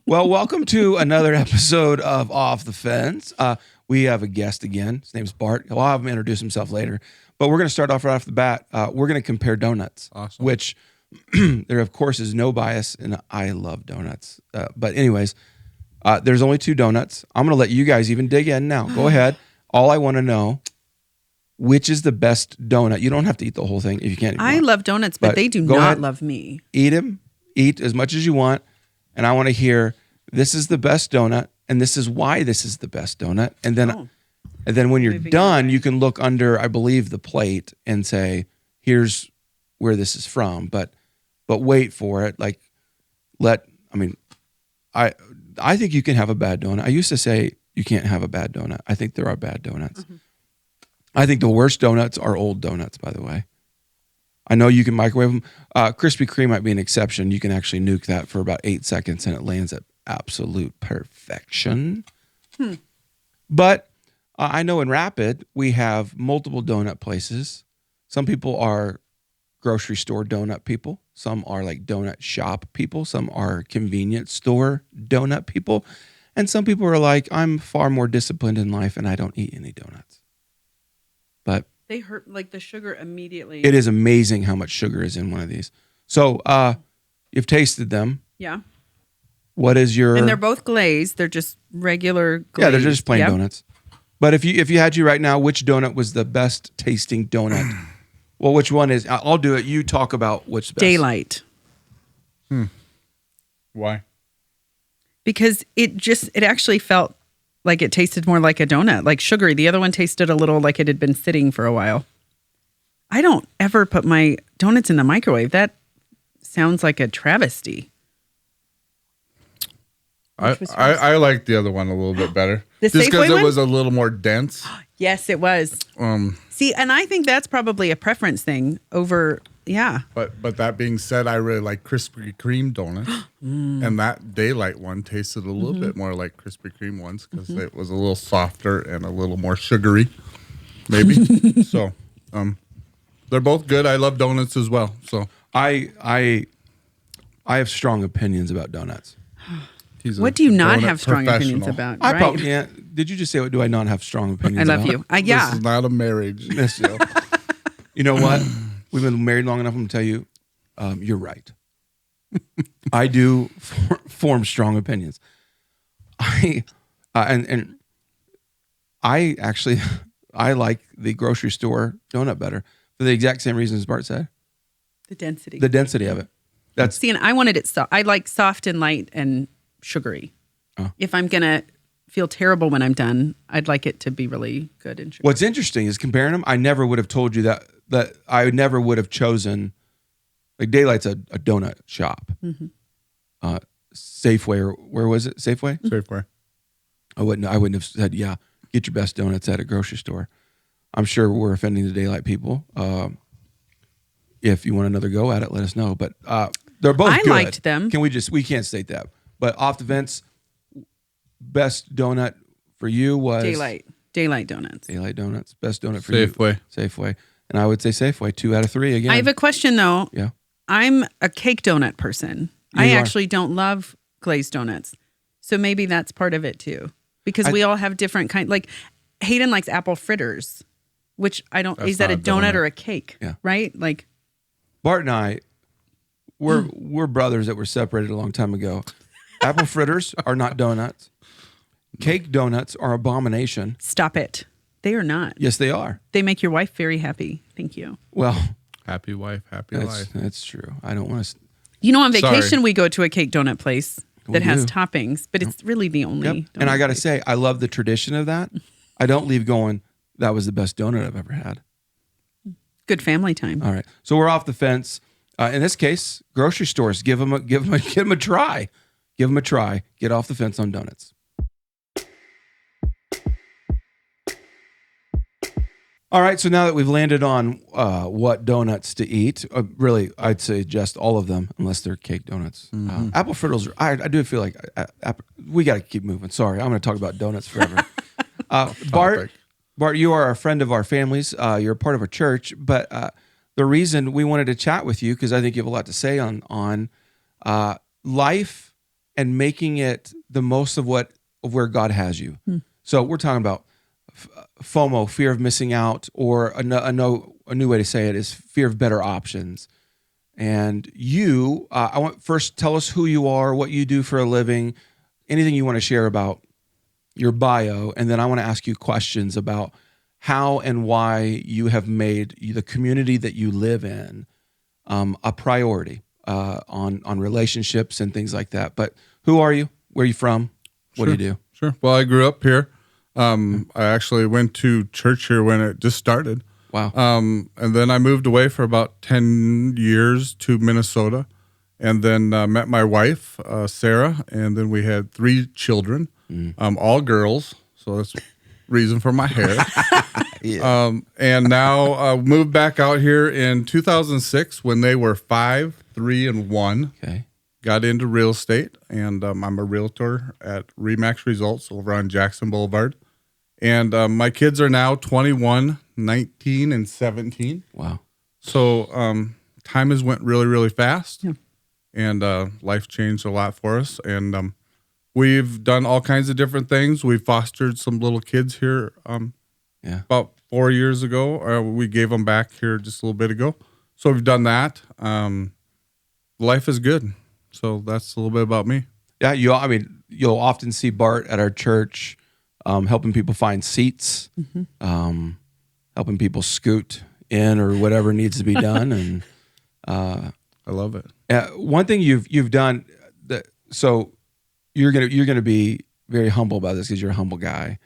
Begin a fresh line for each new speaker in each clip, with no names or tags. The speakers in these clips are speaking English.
Well, welcome to another episode of Off the Fence. We have a guest again. His name's Bart. I'll have him introduce himself later. But we're going to start off right off the bat. We're going to compare donuts,
Awesome.
which there, of course, is no bias, and I love donuts. But anyways, there's only two donuts. I'm going to let you guys even dig in now. Go ahead. All I want to know, which is the best donut? You don't have to eat the whole thing if you can't.
I love donuts, but they do not love me.
Eat them. Eat as much as you want. And I want to hear, this is the best donut, and this is why this is the best donut. And then when you're done, you can look under, I believe, the plate and say, here's where this is from. But wait for it. I think you can have a bad donut. I used to say you can't have a bad donut. I think there are bad donuts. Mm-hmm. I think the worst donuts are old donuts, by the way. I know you can microwave them. Krispy Kreme might be an exception. You can actually nuke that for about 8 seconds and it lands at absolute perfection. But I know in Rapid, we have multiple donut places. Some people are grocery store donut people. Some are like donut shop people. Some are convenience store donut people. And some people are like, I'm far more disciplined in life and I don't eat any donuts. But
they hurt like the sugar immediately.
It is amazing how much sugar is in one of these. So you've tasted them.
Yeah.
What is your...
And they're both glazed. They're just regular glazed.
Yeah, they're just plain donuts. But if you had you right now, which donut was the best tasting donut? Well, which one is... I'll do it. You talk about which best.
Daylight.
Why?
Because it actually felt like it tasted more like a donut, like sugary. The other one tasted a little like it had been sitting for a while. I don't ever put my donuts in the microwave. That sounds like a travesty.
I like the other one a little bit better.
The
just because
Safeway
it
one?
was a little more dense.
Yes, it was. See, and I think that's probably a preference thing over, yeah.
But that being said, I really like Krispy Kreme donuts. And that Daylight one tasted a little bit more like Krispy Kreme ones because it was a little softer and a little more sugary, maybe. So they're both good. I love donuts as well. So
I have strong opinions about donuts.
What do you not have strong opinions about?
I probably can't. Did you just say, what do I not have strong opinions
I
about?
love you. Yeah.
This is not a marriage.
You know what? We've been married long enough. I'm going to tell you, you're right. I do form strong opinions. I actually like the grocery store donut better for the exact same reasons Bart said.
The density.
The density of it.
See, and I wanted it soft. I like soft and light and sugary.
Oh.
If I'm going to feel terrible when I'm done, I'd like it to be really good and sugary.
What's interesting is comparing them. I never would have told you that I never would have chosen, like Daylight's a donut shop. Safeway, or where was it? Safeway?
Safeway.
I wouldn't have said, yeah, get your best donuts at a grocery store. I'm sure we're offending the Daylight people. If you want another go at it, let us know. But they're both good.
I liked them.
We can't state that. But off the fence, best donut for you was
Daylight donuts.
Daylight donuts. Best donut for
Safeway.
you. Safeway. And I would say Safeway, 2 out of 3 again.
I have a question though.
Yeah.
I'm a cake donut person. I actually don't love glazed donuts. So maybe that's part of it too. Because we all have different kinds. Like Hayden likes apple fritters, which I don't, is that a donut or a cake?
Yeah.
Right? Like
Bart and I, we're brothers that were separated a long time ago. Apple fritters are not donuts. Cake donuts are abomination.
Stop it. They are not.
Yes, they are.
They make your wife very happy. Thank you.
Well,
happy wife, happy life.
That's true. I don't want to.
You know, on vacation, we go to a cake donut place that has toppings, but it's really the only.
Yep. And I got to say, I love the tradition of that. I don't leave going, that was the best donut I've ever had.
Good family time.
All right. So we're off the fence. In this case, grocery stores, give them a try. Give them a try. Get off the fence on donuts. All right, so now that we've landed on what donuts to eat, really, I'd say just all of them, unless they're cake donuts. Apple fritters, I do feel like we got to keep moving. Sorry, I'm going to talk about donuts forever. Bart, you are a friend of our families. You're a part of our church, but the reason we wanted to chat with you, because I think you have a lot to say on life and making it the most of where God has you. So we're talking about FOMO, fear of missing out, or a new way to say it is fear of better options. And you, I want first tell us who you are, what you do for a living, anything you want to share about your bio, and then I want to ask you questions about how and why you have made the community that you live in a priority on relationships and things like that. But who are you? Where are you from? What do you do?
Sure. Well, I grew up here. I actually went to church here when it just started.
Wow.
And then I moved away for about 10 years to Minnesota, and then met my wife, Sarah, and then we had 3 children, all girls. So that's reason for my hair. And now moved back out here in 2006 when they were 5, 3, and 1.
Okay.
Got into real estate, and I'm a realtor at Remax Results over on Jackson Boulevard. And my kids are now 21, 19, and 17.
Wow.
So time has went really, really fast, and life changed a lot for us. And we've done all kinds of different things. We fostered some little kids here about 4 years ago. We gave them back here just a little bit ago. So we've done that. Life is good. So that's a little bit about me.
Yeah, you'll often see Bart at our church helping people find seats, helping people scoot in or whatever needs to be done. And
I love it.
one thing you've done so you're gonna be very humble about this because you're a humble guy.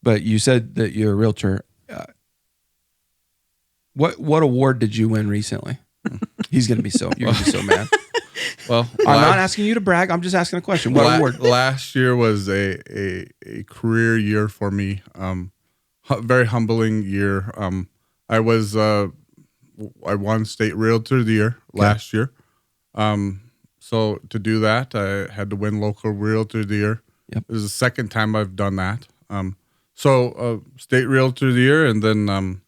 But you said that you're a realtor. What award did you win recently? You're gonna be so mad.
Well,
I'm not asking you to brag. I'm just asking a question. What award?
Last year was a career year for me. Very humbling year. I won State Realtor of the Year last year. So to do that, I had to win Local Realtor of the Year.
Yep.
This is the second time I've done that. So State Realtor of the Year, and then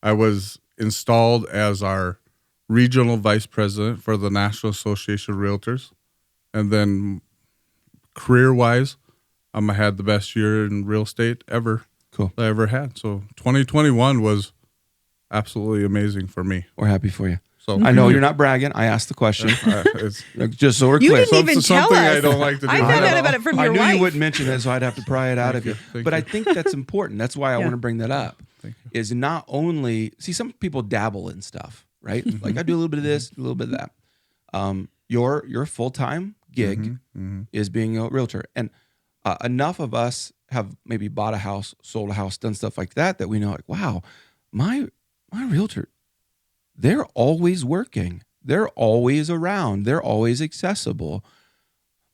I was installed as our regional vice president for the National Association of Realtors. And then career-wise, I had the best year in real estate ever that I ever had. So 2021 was absolutely amazing for me.
We're happy for you.
So
I know you're not bragging. I asked the question.
it's
Just so we're
You
clear.
didn't even tell
something
us.
I don't like to do.
I found out about it from
I
your
knew
wife.
you wouldn't mention it, so I'd have to pry it out of you. But I think that's important. That's why I want to bring that up. Is not only some people dabble in stuff, right? Like I do a little bit of this, a little bit of that. Your full-time gig is being a realtor, and enough of us have maybe bought a house, sold a house, done stuff like that we know, like, wow, my realtor, they're always working. They're always around. They're always accessible,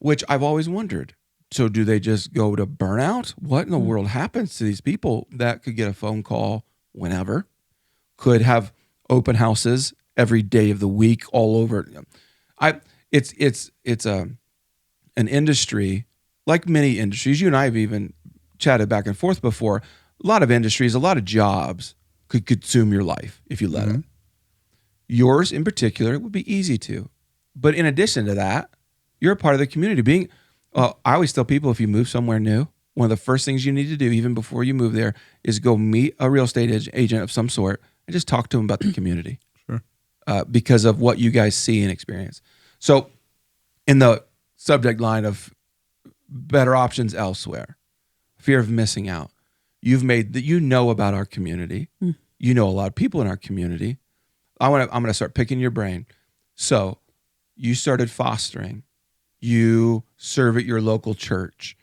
which I've always wondered. So do they just go to burnout? What in the world happens to these people that could get a phone call whenever, could have open houses every day of the week all over? It's an industry like many industries. You and I have even chatted back and forth before. A lot of industries, a lot of jobs could consume your life if you let it. Yours in particular would be easy to. But in addition to that, you're a part of the community. I always tell people, if you move somewhere new, one of the first things you need to do, even before you move there, is go meet a real estate agent of some sort and just talk to them about the community.
Sure.
Because of what you guys see and experience. So in the subject line of better options elsewhere, fear of missing out, you've made that, about our community. You know a lot of people in our community. I'm going to start picking your brain. So you started fostering. You serve at your local church.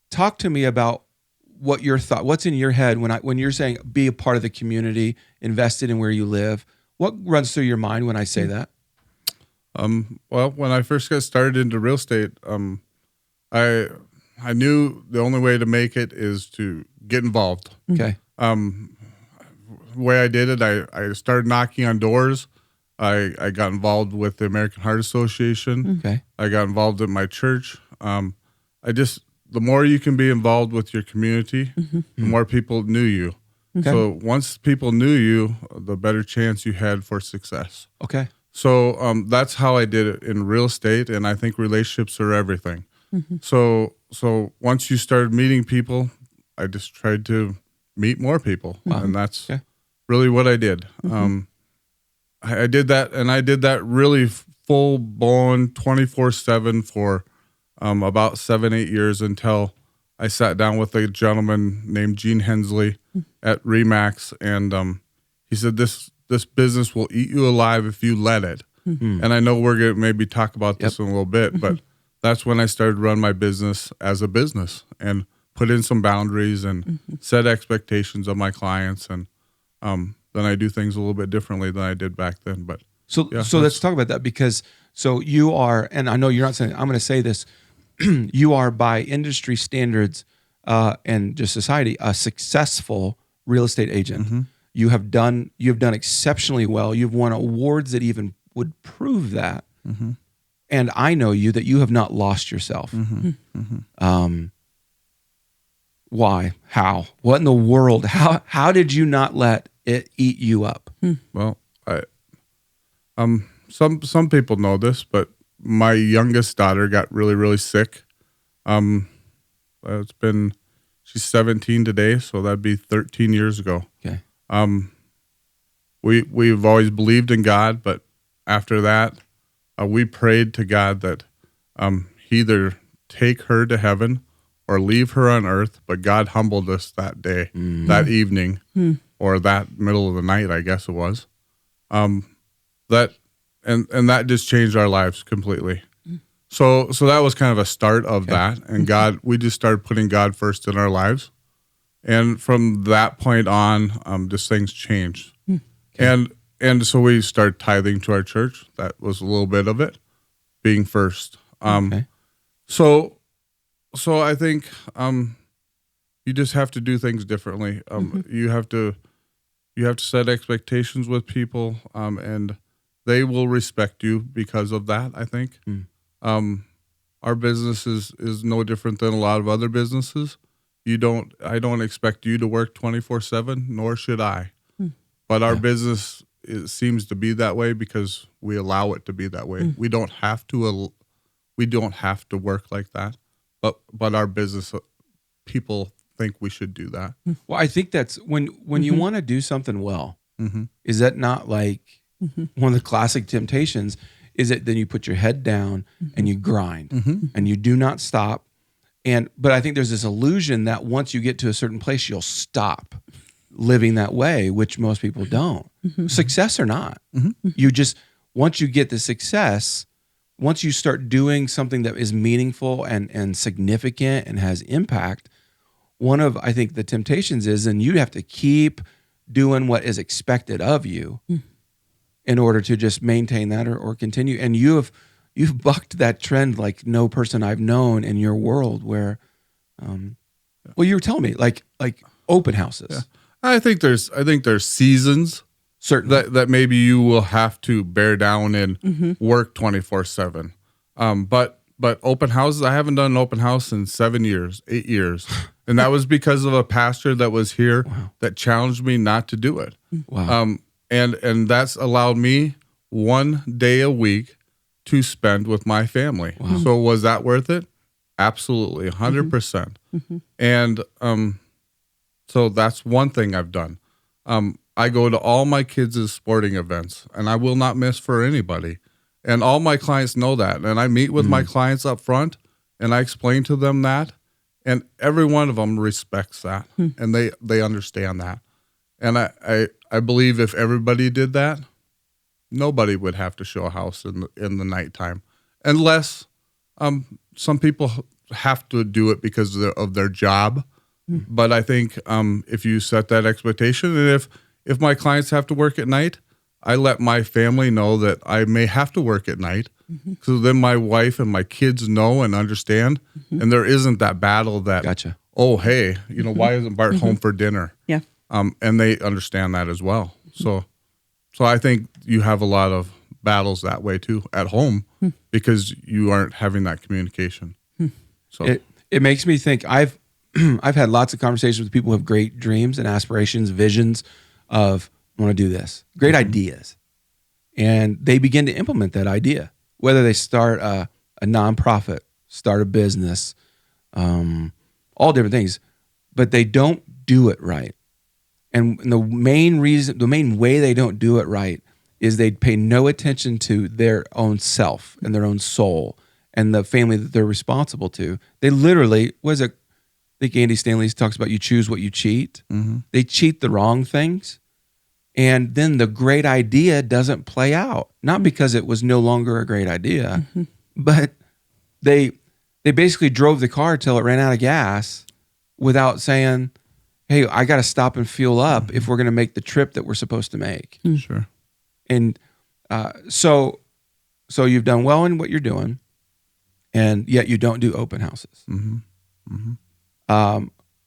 Talk to me about what your thought, what's in your head when you're saying be a part of the community, invested in where you live. What runs through your mind when I say that?
Well, when I first got started into real estate, I knew the only way to make it is to get involved.
Okay.
The way I did it, I started knocking on doors. I got involved with the American Heart Association.
Okay.
I got involved in my church. The more you can be involved with your community, the more people knew you.
Okay.
So once people knew you, the better chance you had for success.
Okay.
So that's how I did it in real estate, and I think relationships are everything. So once you started meeting people, I just tried to meet more people, and that's really what I did. I did that, and I did that really full blown 24/7 for about 7-8 years until I sat down with a gentleman named Gene Hensley at Remax, and he said, "This business will eat you alive if you let it." And I know we're gonna maybe talk about this in a little bit, but that's when I started to run my business as a business and put in some boundaries and set expectations of my clients, and then I do things a little bit differently than I did back then. But
so let's talk about that, because so you are, and I know you're not saying, I'm going to say this, you are by industry standards and just society a successful real estate agent. You have done exceptionally well. You've won awards that even would prove that. And I know you that you have not lost yourself. Why? How? What in the world? How did you not let it eat you up?
Well, some people know this, but my youngest daughter got really, really sick. She's 17 today, so that'd be 13 years ago.
Okay.
We've always believed in God, but after that, we prayed to God that he either take her to heaven or leave her on earth. But God humbled us that day, that evening, or that middle of the night, I guess it was. That just changed our lives completely. So that was kind of a start of that, and God, we just started putting God first in our lives, and from that point on, just things changed. And so we started tithing to our church. That was a little bit of it, being first. So I think you just have to do things differently. You have to set expectations with people, and they will respect you because of that, I think. Our business is no different than a lot of other businesses. I don't expect you to work 24/7, nor should I. But our business, it seems to be that way because we allow it to be that way. We don't have to work like that. But our business people think we should do that.
Well, I think that's when you want to do something well, is that not like one of the classic temptations? Is it then you put your head down and you grind and you do not stop. But I think there's this illusion that once you get to a certain place, you'll stop living that way, which most people don't. Success or not, you just, once you get the success, once you start doing something that is meaningful and significant and has impact, one of, I think, the temptations is, and you have to keep doing what is expected of you in order to just maintain that or continue. And you've bucked that trend like no person I've known in your world, where, well, you were telling me like open houses.
Yeah. I think there's seasons
Certainly.
that maybe you will have to bear down and work 24/7. But open houses, I haven't done an open house in 7 years, 8 years. And that was because of a pastor that was here that challenged me not to do it.
Wow.
And that's allowed me 1 day a week to spend with my family.
Wow.
So was that worth it? Absolutely, 100%. And so that's one thing I've done. I go to all my kids' sporting events, and I will not miss for anybody. And all my clients know that. And I meet with my clients up front, and I explain to them that. And every one of them respects that, and they understand that. And I believe if everybody did that, nobody would have to show a house in the nighttime, unless some people have to do it because of their job. But I think if you set that expectation, and if my clients have to work at night, I let my family know that I may have to work at night. So then my wife and my kids know and understand, and there isn't that battle that,
Gotcha.
oh, hey, why isn't Bart home for dinner?
Yeah.
And they understand that as well. So I think you have a lot of battles that way too at home because you aren't having that communication. So
it makes me think. I've had lots of conversations with people who have great dreams and aspirations, visions of, I want to do this, great ideas. And they begin to implement that idea, whether they start a nonprofit, start a business, all different things, but they don't do it right. And the main way they don't do it right is they pay no attention to their own self and their own soul and the family that they're responsible to. They literally, I think Andy Stanley talks about you choose what you cheat.
Mm-hmm.
They cheat the wrong things. And then the great idea doesn't play out. Not because it was no longer a great idea, but they basically drove the car till it ran out of gas without saying, hey, I got to stop and fuel up if we're going to make the trip that we're supposed to make.
Sure.
And so you've done well in what you're doing, and yet you don't do open houses.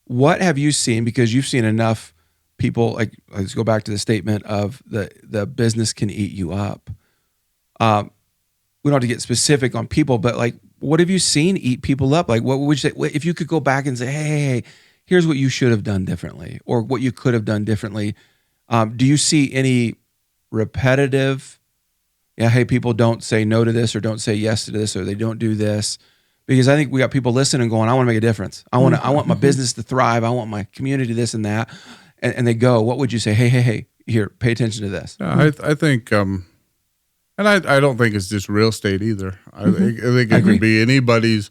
What have you seen? Because you've seen enough people. Like, let's go back to the statement of the business can eat you up. We don't have to get specific on people, but like, what have you seen eat people up? Like, what would you say if you could go back and say, hey, here's what you should have done differently, or what you could have done differently? Do you see any repetitive, hey, people don't say no to this or don't say yes to this or they don't do this? Because I think we got people listening going, I want to make a difference. I want my business to thrive. I want my community this and that. And they go, what would you say? Hey, here, pay attention to this.
Yeah, I think, and I don't think it's just real estate either. I think it can be anybody's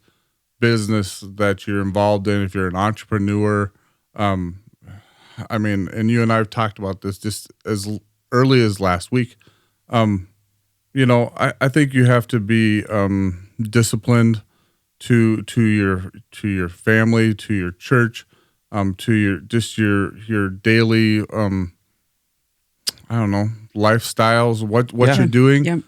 business that you're involved in. If you're an entrepreneur, I mean, and you and I have talked about this just as early as last week. You know, I think you have to be disciplined to your family, to your church, to your daily I don't know, lifestyles, what you're doing.
Yep.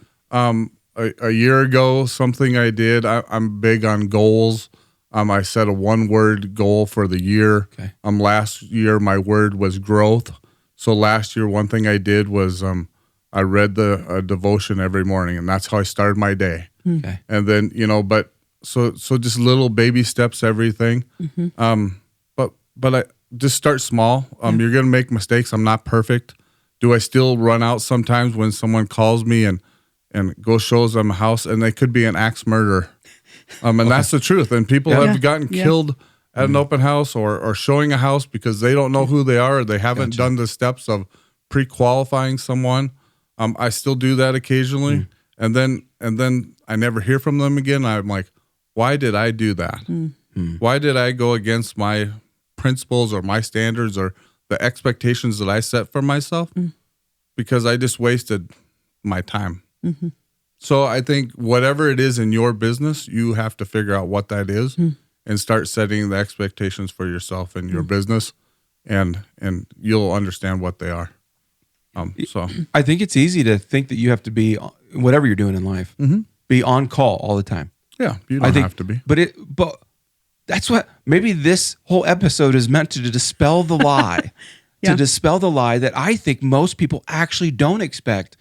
A year ago, something I did, I'm big on goals. I set a 1-word goal for the year.
Okay.
Last year, my word was growth. So last year, one thing I did was I read a devotion every morning, and that's how I started my day.
Okay.
And then, you know, but so just little baby steps, everything. But I just start small. You're going to make mistakes. I'm not perfect. Do I still run out sometimes when someone calls me and go shows them a house, and they could be an axe murderer? And that's the truth. And people have gotten killed at an open house or showing a house because they don't know who they are, or they haven't done the steps of pre-qualifying someone. I still do that occasionally. And then I never hear from them again. I'm like, why did I do that? Why did I go against my principles or my standards or the expectations that I set for myself? Because I just wasted my time. So I think whatever it is in your business, you have to figure out what that is and start setting the expectations for yourself and your business, and you'll understand what they are. So
I think it's easy to think that you have to be, whatever you're doing in life, be on call all the time.
yeah, you don't have to be.
But that's what, maybe this whole episode is meant to dispel the lie, to dispel the lie that I think most people actually don't expect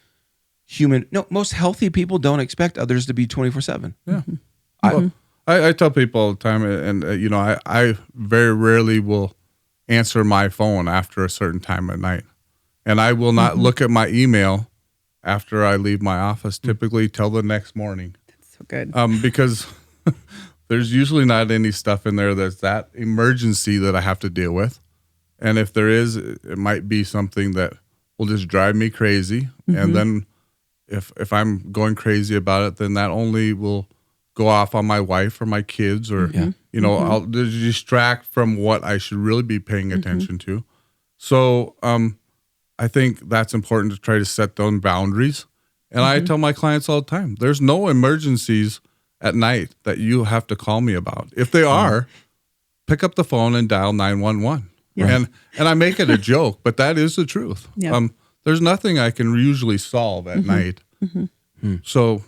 most healthy people don't expect others to be 24/7.
Yeah. I tell people all the time, and you know, I very rarely will answer my phone after a certain time at night. And I will not look at my email after I leave my office, typically till the next morning.
That's so good.
Because there's usually not any stuff in there that's that emergency that I have to deal with. And if there is, it might be something that will just drive me crazy. And then if I'm going crazy about it, then that only will go off on my wife or my kids, or, you know, I'll distract from what I should really be paying attention to. So I think that's important to try to set those boundaries. And I tell my clients all the time, there's no emergencies at night that you have to call me about. If they are, pick up the phone and dial 911. And I make it a joke, but that is the truth. There's nothing I can usually solve at night. So,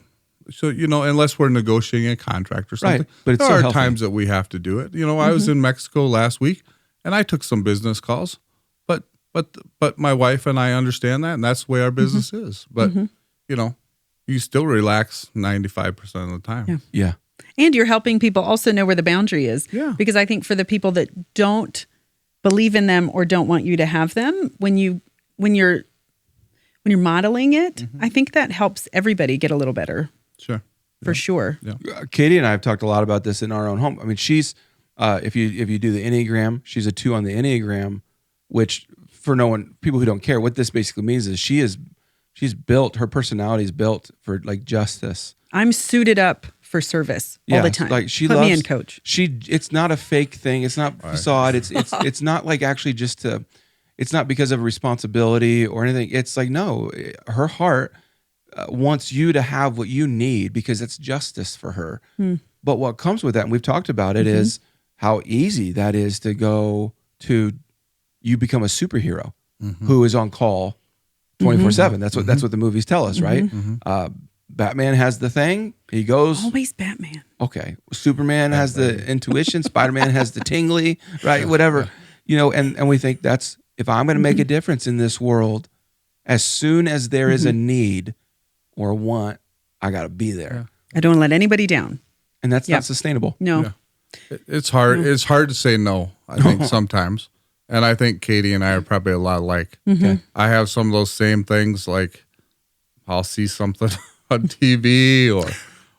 you know, unless we're negotiating a contract or something,
but
there are times that we have to do it. You know, I was in Mexico last week and I took some business calls, but my wife and I understand that, and that's the way our business is. But, you know, you still relax 95% of the time.
Yeah.
And you're helping people also know where the boundary is.
Yeah.
Because I think for the people that don't believe in them or don't want you to have them, when you're modeling it, I think that helps everybody get a little better.
Sure.
for sure.
Katy and I have talked a lot about this in our own home. I mean, she's if you do the Enneagram, she's a 2 on the Enneagram, which for people who don't care, what this basically means is she's built, her personality is built for like justice.
I'm suited up for service all the time.
Like she
Put
loves,
me in, coach.
It's not a fake thing. It's not facade. It's not like actually it's not because of responsibility or anything. It's like, no, her heart wants you to have what you need because it's justice for her. But what comes with that, and we've talked about it, is how easy that is to go to, you become a superhero who is on call 24/7. That's what the movies tell us, right? Batman has the thing. He goes.
Always Batman.
Okay. Superman has the intuition. Spider-Man has the tingly, right? Whatever. And we think that's, if I'm going to make a difference in this world, as soon as there is a need or a want, I got to be there.
I don't let anybody down.
And that's not sustainable.
No.
Yeah. It's hard. It's hard to say no, I think, sometimes. And I think Katy and I are probably a lot alike.
Okay.
I have some of those same things, like I'll see something on TV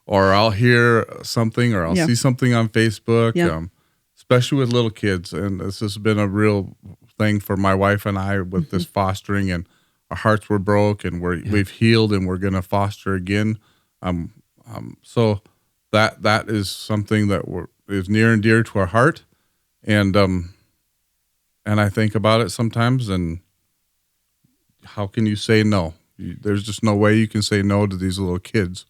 or I'll hear something or I'll see something on Facebook, especially with little kids. And this has been a real thing for my wife and I with this fostering, and our hearts were broke and we've healed and we're going to foster again. So that is something that is near and dear to our heart. And I think about it sometimes, and how can you say no? There's just no way you can say no to these little kids.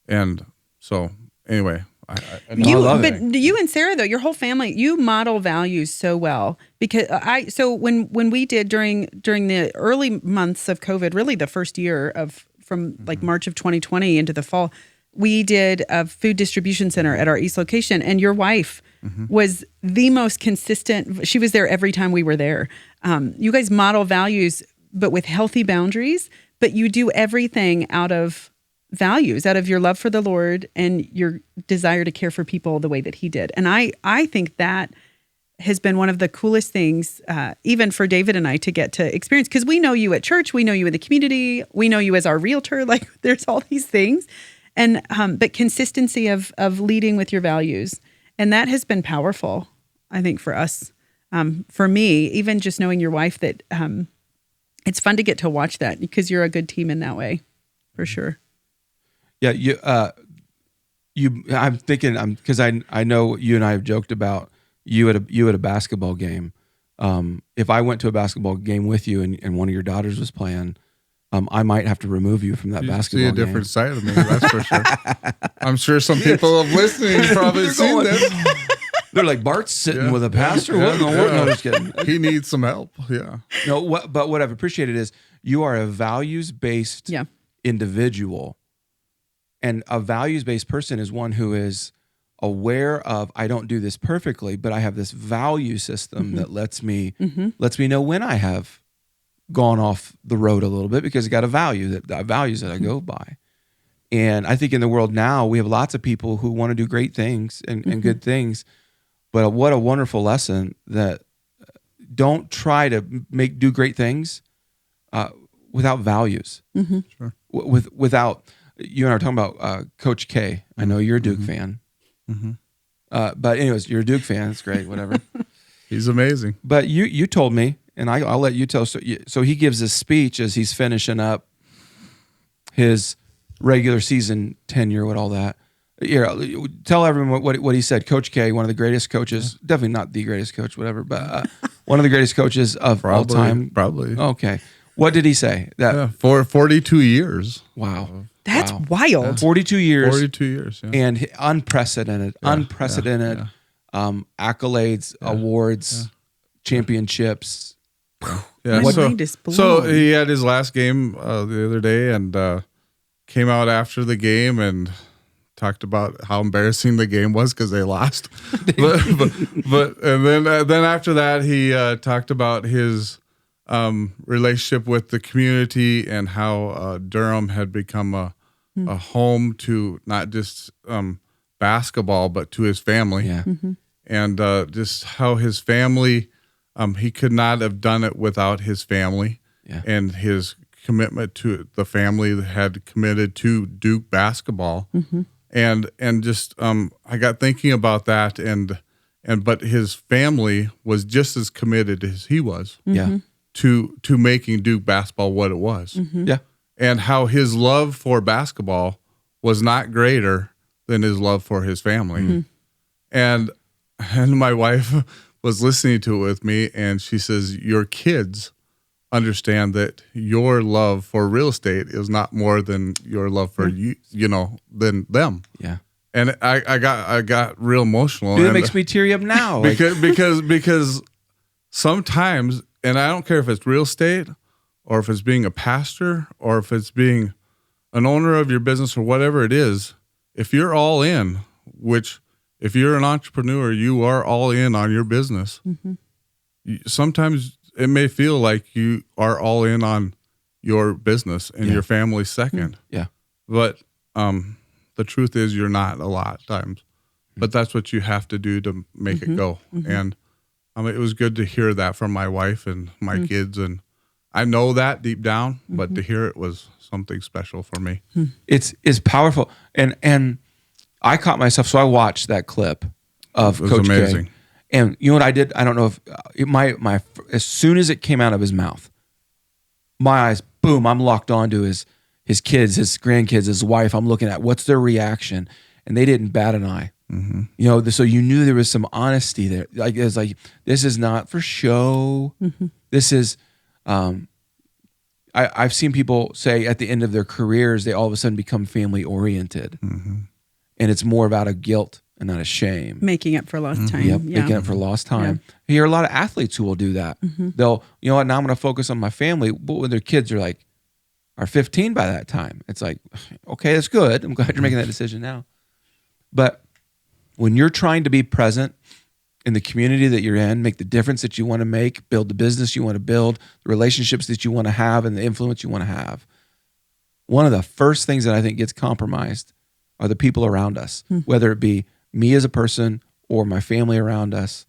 And so anyway, I love it.
But you and Sarah, though, your whole family, you model values so well, because so when we did during the early months of COVID, really the first year from like March of 2020 into the fall, we did a food distribution center at our East location, and your wife was the most consistent. She was there every time we were there. You guys model values, but with healthy boundaries, but you do everything out of values, out of your love for the Lord and your desire to care for people the way that he did. And I think that has been one of the coolest things, even for David and I, to get to experience, because we know you at church, we know you in the community, we know you as our realtor, like there's all these things. And but consistency of leading with your values. And that has been powerful, I think, for us. For me, even just knowing your wife, that it's fun to get to watch that, because you're a good team in that way, for sure.
Yeah, I'm thinking, because I know you and I have joked about you at a basketball game. If I went to a basketball game with you and one of your daughters was playing, I might have to remove you from that basketball game.
See a different side of me, that's for sure. I'm sure some people listening probably seen this.
They're like, Bart's sitting with a pastor. What in the world? No, just kidding.
He needs some help. Yeah.
No, but what I've appreciated is you are a values-based individual, and a values-based person is one who is aware of, I don't do this perfectly, but I have this value system that lets me know when I have gone off the road a little bit, because I got values that I go by. And I think in the world now, we have lots of people who want to do great things and good things, but what a wonderful lesson that don't try to do great things without values. Sure. Without, you and I were talking about Coach K. I know you're a Duke fan. But anyways, you're a Duke fan. It's great, whatever.
He's amazing.
But you told me, and I'll let you tell. So he gives this speech as he's finishing up his regular season tenure with all that. Here, tell everyone what he said. Coach K, one of the greatest coaches, definitely not the greatest coach, whatever, but one of the greatest coaches of all time.
Probably.
Okay. What did he say?
For 42 years.
Wow.
That's wild.
42 years.
42 years. Yeah.
And unprecedented accolades, awards, championships.
Yeah.
My mind is blown.
So he had his last game the other day, and came out after the game and talked about how embarrassing the game was because they lost. but and then after that, he talked about his relationship with the community and how Durham had become a home to not just basketball, but to his family. Yeah. And just how his family, he could not have done it without his family and his commitment to the family that had committed to Duke basketball. And just I got thinking about that, but his family was just as committed as he was
Yeah.
to making Duke basketball what it was.
Yeah.
And how his love for basketball was not greater than his love for his family. And my wife was listening to it with me, and she says, your kids understand that your love for real estate is not more than your love for than them.
Yeah.
And I got real emotional.
Dude, it
and
makes me teary up now.
because sometimes, and I don't care if it's real estate or if it's being a pastor or if it's being an owner of your business or whatever it is, if you're all in, which if you're an entrepreneur, you are all in on your business. Sometimes it may feel like you are all in on your business and your family second.
Yeah.
But the truth is you're not a lot of times. But that's what you have to do to make it go. And it was good to hear that from my wife and my kids. And I know that deep down, but to hear it was something special for me.
It's powerful. And I caught myself. So I watched that clip of
It was
Coach
amazing.
K. And you know what I did? I don't know if my as soon as it came out of his mouth, my eyes, boom, I'm locked onto his kids, his grandkids, his wife. I'm looking at what's their reaction, and they didn't bat an eye. You know, so you knew there was some honesty there. Like it's like, this is not for show. This is, I've seen people say at the end of their careers, they all of a sudden become family oriented, and it's more about a guilt and not a shame.
Making up for lost time.
Yep,
Yeah.
making up for lost time. You hear a lot of athletes who will do that. They'll, you know what, now I'm going to focus on my family. But when their kids are 15 by that time, it's like, okay, that's good. I'm glad you're making that decision now. But when you're trying to be present in the community that you're in, make the difference that you want to make, build the business you want to build, the relationships that you want to have, and the influence you want to have, one of the first things that I think gets compromised are the people around us, whether it be me as a person or my family around us.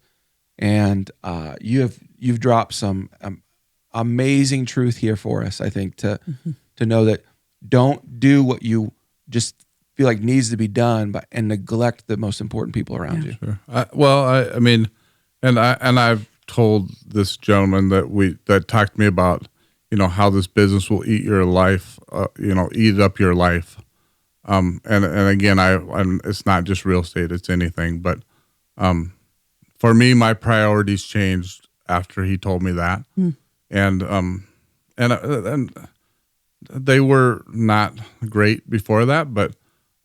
And you've dropped some amazing truth here for us, I think, to know that don't do what you just feel like needs to be done, and neglect the most important people around you.
Sure. I mean, I've told this gentleman that talked to me about, how this business will eat your life, eat up your life. And again, it's not just real estate, it's anything. But for me, my priorities changed after he told me that. And they were not great before that, but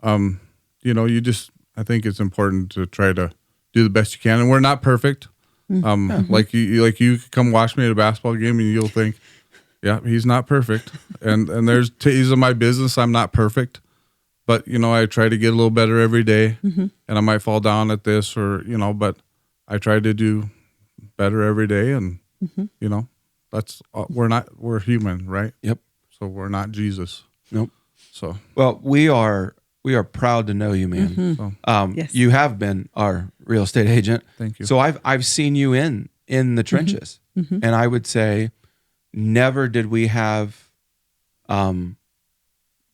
I think it's important to try to do the best you can. And we're not perfect. Like you come watch me at a basketball game and you'll think, yeah, he's not perfect. And there's days of my business I'm not perfect. But, I try to get a little better every day, and I might fall down at this but I try to do better every day. And, that's, we're human, right?
Yep.
So we're not Jesus.
Nope.
So,
well, we are proud to know you, man.
so
Yes.
You have been our real estate agent.
Thank you.
So I've seen you in the trenches, and I would say never did we have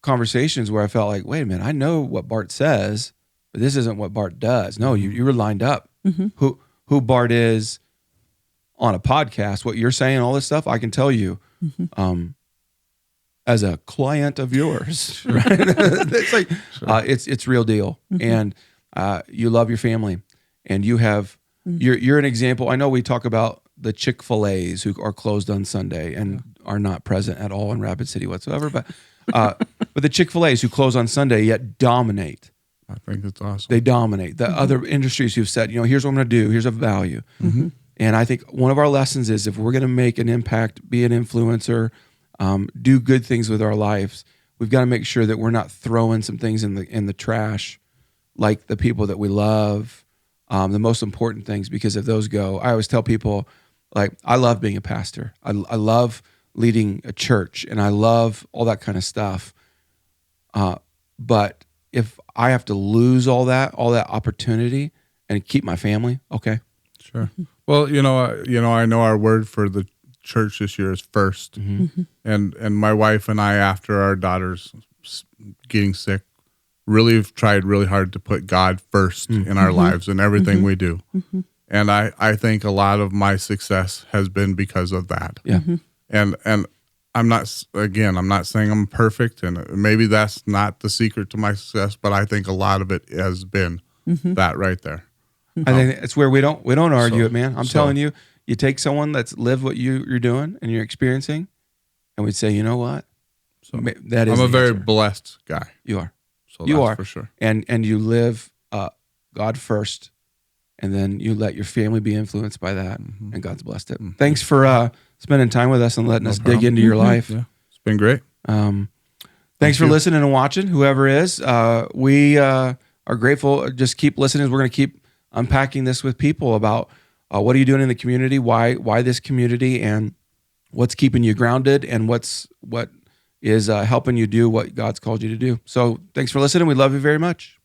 conversations where I felt like, wait a minute, I know what Bart says, but this isn't what Bart does. No, you were lined up. Who Bart is on a podcast, what you're saying, all this stuff, I can tell you as a client of yours, right? It's like, it's real deal. And you love your family, and you have, you're an example. I know we talk about the ChickfilAs who are closed on Sunday and are not present at all in Rapid City whatsoever, but the ChickfilAs who close on Sunday yet dominate.
I think it's awesome.
They dominate the other industries who've said, here's what I'm going to do. Here's a value. And I think one of our lessons is, if we're going to make an impact, be an influencer, do good things with our lives, we've got to make sure that we're not throwing some things in the trash, like the people that we love, the most important things, because if those go, I always tell people, like, I love being a pastor. I love leading a church, and I love all that kind of stuff. But if I have to lose all that opportunity and keep my family, okay.
Sure. Well, I know our word for the church this year is first. And my wife and I, after our daughter's getting sick, really have tried really hard to put God first in our lives and everything we do. And I think a lot of my success has been because of that.
Yeah.
And I'm not saying I'm perfect, and maybe that's not the secret to my success, but I think a lot of it has been that right there.
I think it's where we don't argue it, man. I'm telling you, you take someone that's lived what you're doing and you're experiencing, and we'd say, you know what?
So
that is
I'm a very
answer.
blessed guy.
You are.
So
You
that's
are
for sure.
And you live God first, and then you let your family be influenced by that, and God's blessed it. Thanks for spending time with us and letting us dig into your life.
Yeah, it's been great.
Thanks for listening and watching, whoever is. We are grateful. Just keep listening. We're going to keep unpacking this with people about what are you doing in the community, why this community, and what's keeping you grounded, and what is helping you do what God's called you to do. So thanks for listening. We love you very much.